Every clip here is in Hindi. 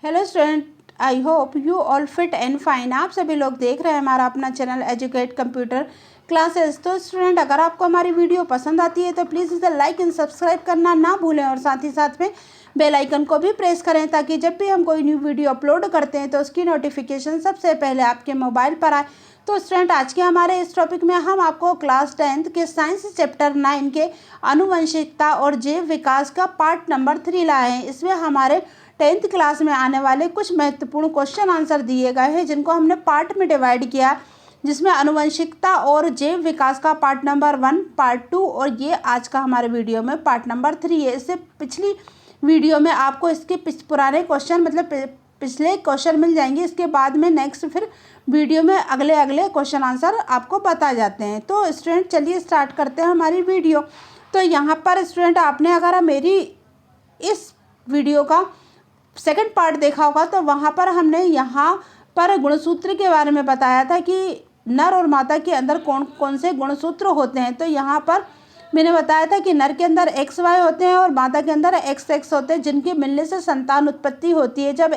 Hello student, I hope you all fit and fine. आप सभी लोग देख रहे हैं हमारा अपना चैनल एजुकेट कंप्यूटर क्लासेस। तो स्टूडेंट, अगर आपको हमारी वीडियो पसंद आती है तो प्लीज़ इसे लाइक एंड सब्सक्राइब करना ना भूलें और साथ ही साथ में बेल आइकन को भी प्रेस करें ताकि जब भी हम कोई न्यू वीडियो अपलोड करते हैं तो उसकी नोटिफिकेशन सबसे पहले आपके मोबाइल पर आए। तो स्टूडेंट, आज के हमारे इस टॉपिक में हम आपको क्लास 10th के साइंस चैप्टर 9 के आनुवंशिकता और जैव विकास का पार्ट नंबर 3 लाए हैं। इसमें हमारे 10th क्लास में आने वाले कुछ महत्वपूर्ण क्वेश्चन आंसर दिए गए हैं जिनको हमने पार्ट में डिवाइड किया, जिसमें आनुवंशिकता और जैव विकास का पार्ट नंबर 1, पार्ट 2 और ये आज का हमारे वीडियो में पार्ट नंबर 3 है। इससे पिछली वीडियो में आपको इसके पुराने क्वेश्चन मतलब पिछले क्वेश्चन मिल जाएंगे। इसके बाद में नेक्स्ट फिर वीडियो में अगले क्वेश्चन आंसर आपको बताए जाते हैं। तो स्टूडेंट, चलिए स्टार्ट करते हैं हमारी वीडियो। तो यहाँ पर स्टूडेंट, आपने अगर मेरी इस वीडियो का सेकंड पार्ट देखा होगा तो वहाँ पर हमने यहाँ पर गुणसूत्र के बारे में बताया था कि नर और मादा के अंदर कौन कौन से गुणसूत्र होते हैं। तो यहाँ पर मैंने बताया था कि नर के अंदर XY होते हैं और मादा के अंदर XX होते हैं, जिनके मिलने से संतान उत्पत्ति होती है। जब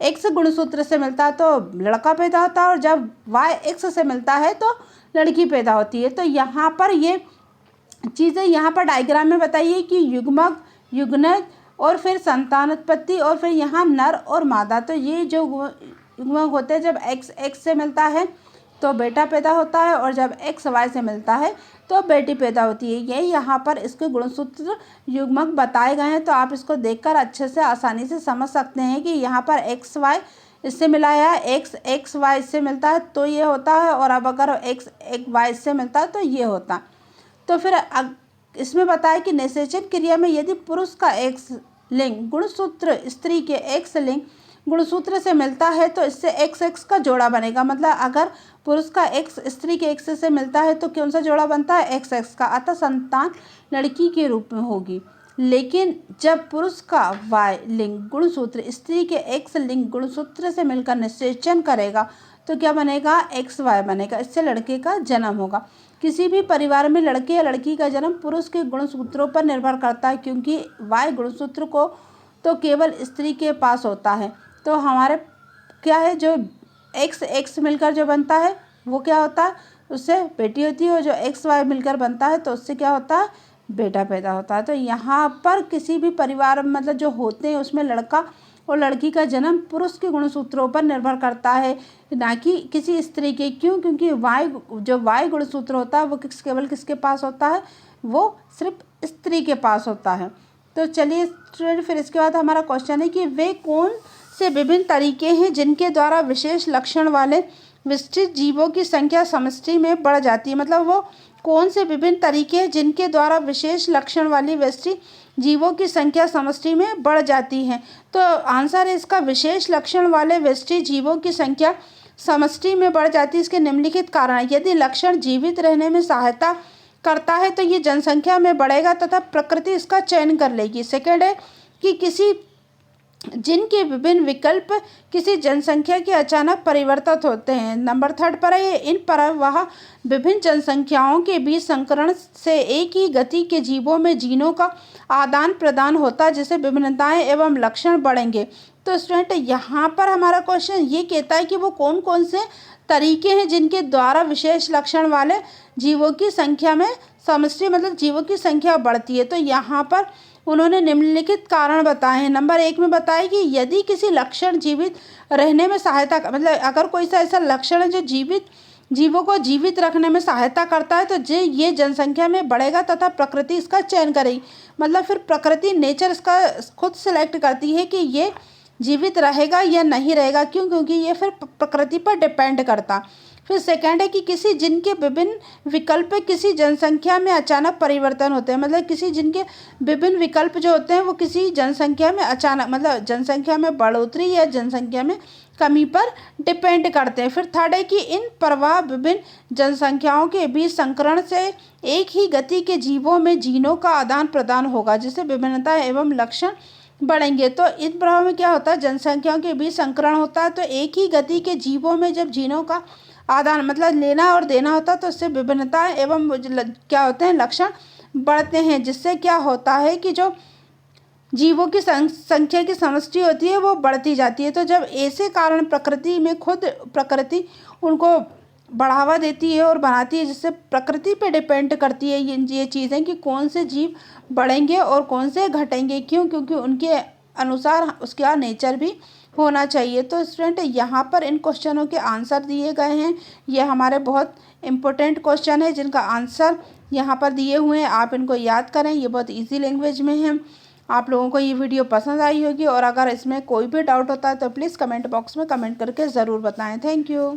X गुणसूत्र से मिलता है तो लड़का पैदा होता है और जब Y X से मिलता है तो लड़की पैदा होती है। तो यहाँ पर ये चीज़ें यहाँ पर डायग्राम में बताइए कि युग्मक, युग्नज और फिर संतानोत्पत्ति और फिर यहाँ नर और मादा। तो ये जो युग्मक होते हैं, जब X से मिलता है तो बेटा पैदा होता है और जब XY से मिलता है तो बेटी पैदा होती है। ये यहाँ पर इसके गुणसूत्र युग्मक बताए गए हैं। तो आप इसको देखकर अच्छे से आसानी से समझ सकते हैं कि यहाँ पर XY इससे मिला है, XY इससे मिलता है तो ये होता है, और अब अगर XY इससे मिलता है तो ये होता। तो फिर इसमें बताया कि निषेचन क्रिया में यदि पुरुष का X लिंग गुणसूत्र स्त्री के X लिंग गुणसूत्र से मिलता है तो इससे XX का जोड़ा बनेगा। मतलब अगर पुरुष का X स्त्री के X से मिलता है तो कौन सा जोड़ा बनता है? XX का। अतः संतान लड़की के रूप में होगी। लेकिन जब पुरुष का Y लिंग गुणसूत्र स्त्री के X लिंग गुणसूत्र से मिलकर निषेचन करेगा तो क्या बनेगा? XY बनेगा। इससे लड़के का जन्म होगा। किसी भी परिवार में लड़के या लड़की का जन्म पुरुष के गुणसूत्रों पर निर्भर करता है, क्योंकि Y गुणसूत्र को तो केवल स्त्री के पास होता है। तो हमारे क्या है, जो XX मिलकर जो बनता है वो क्या होता है? उससे बेटी होती है, और जो XY मिलकर बनता है तो उससे क्या होता है? बेटा पैदा होता है। तो यहाँ पर किसी भी परिवार मतलब जो होते हैं उसमें लड़का और लड़की का जन्म पुरुष के गुणसूत्रों पर निर्भर करता है, ना कि किसी स्त्री के। क्यों? क्योंकि Y गुणसूत्र होता है वो केवल किसके पास होता है? वो सिर्फ स्त्री के पास होता है। तो चलिए स्टूडेंट, फिर इसके बाद हमारा क्वेश्चन है कि वे कौन से विभिन्न तरीके हैं जिनके द्वारा विशेष लक्षण वाले विशिष्ट जीवों की संख्या समष्टि में बढ़ जाती है। मतलब वो कौन से विभिन्न तरीके हैं जिनके द्वारा विशेष लक्षण वाली विशिष्ट जीवों की संख्या समष्टि में बढ़ जाती है। तो आंसर है इसका, विशेष लक्षण वाले विशिष्ट जीवों की संख्या समष्टि में बढ़ जाती है। इसके निम्नलिखित कारण है। यदि लक्षण जीवित रहने में सहायता करता है तो ये जनसंख्या में बढ़ेगा तथा प्रकृति इसका चयन कर लेगी। सेकेंड है कि जिनके विभिन्न विकल्प किसी जनसंख्या के अचानक परिवर्तित होते हैं। नंबर 3 पर है, इन पर वह विभिन्न जनसंख्याओं के बीच संकरण से एक ही गति के जीवों में जीनों का आदान प्रदान होता है, जिससे विभिन्नताएं एवं लक्षण बढ़ेंगे। तो स्टूडेंट, यहाँ पर हमारा क्वेश्चन ये कहता है कि वो कौन कौन से तरीके हैं जिनके द्वारा विशेष लक्षण वाले जीवों की संख्या में समष्टि मतलब जीवों की संख्या बढ़ती है। तो यहाँ पर उन्होंने निम्नलिखित कारण बताए हैं। नंबर 1 में बताया कि यदि किसी लक्षण जीवित रहने में सहायता मतलब अगर कोई सा ऐसा लक्षण है जो जीवों को जीवित रखने में सहायता करता है तो ये जनसंख्या में बढ़ेगा तथा प्रकृति इसका चयन करेगी। मतलब फिर प्रकृति नेचर इसका खुद सेलेक्ट करती है कि ये जीवित रहेगा या नहीं रहेगा। क्यों? क्योंकि ये फिर प्रकृति पर डिपेंड करता। फिर सेकंड है कि जिनके विभिन्न विकल्प किसी जनसंख्या में अचानक परिवर्तन होते हैं। मतलब जिनके विभिन्न विकल्प जो होते हैं वो किसी जनसंख्या में अचानक मतलब जनसंख्या में बढ़ोतरी या जनसंख्या में कमी पर डिपेंड करते हैं। फिर थर्ड है कि इन प्रवाह विभिन्न जनसंख्याओं के बीच संकरण से एक ही गति के जीवों में जीनों का आदान प्रदान होगा, जिससे विभिन्नता एवं लक्षण बढ़ेंगे। तो इन प्रभाव में क्या होता है? जनसंख्याओं के बीच संकरण होता है, तो एक ही गति के जीवों में जब जीनों का आदान मतलब लेना और देना होता है तो इससे विभिन्नता एवं क्या होते हैं? लक्षण बढ़ते हैं, जिससे क्या होता है कि जो जीवों की संख्या की समष्टि होती है वो बढ़ती जाती है। तो जब ऐसे कारण प्रकृति में खुद प्रकृति उनको बढ़ावा देती है और बनाती है, जिससे प्रकृति पे डिपेंड करती है ये चीज़ें कि कौन से जीव बढ़ेंगे और कौन से घटेंगे। क्यों? क्योंकि उनके अनुसार उसका नेचर भी होना चाहिए। तो स्टूडेंट यहाँ पर इन क्वेश्चनों के आंसर दिए गए हैं। ये हमारे बहुत इम्पोर्टेंट क्वेश्चन है जिनका आंसर यहाँ पर दिए हुए हैं। आप इनको याद करें, ये बहुत ईजी लैंग्वेज में है। आप लोगों को ये वीडियो पसंद आई होगी और अगर इसमें कोई भी डाउट होता है तो प्लीज़ कमेंट बॉक्स में कमेंट करके ज़रूर बताएं। Thank you.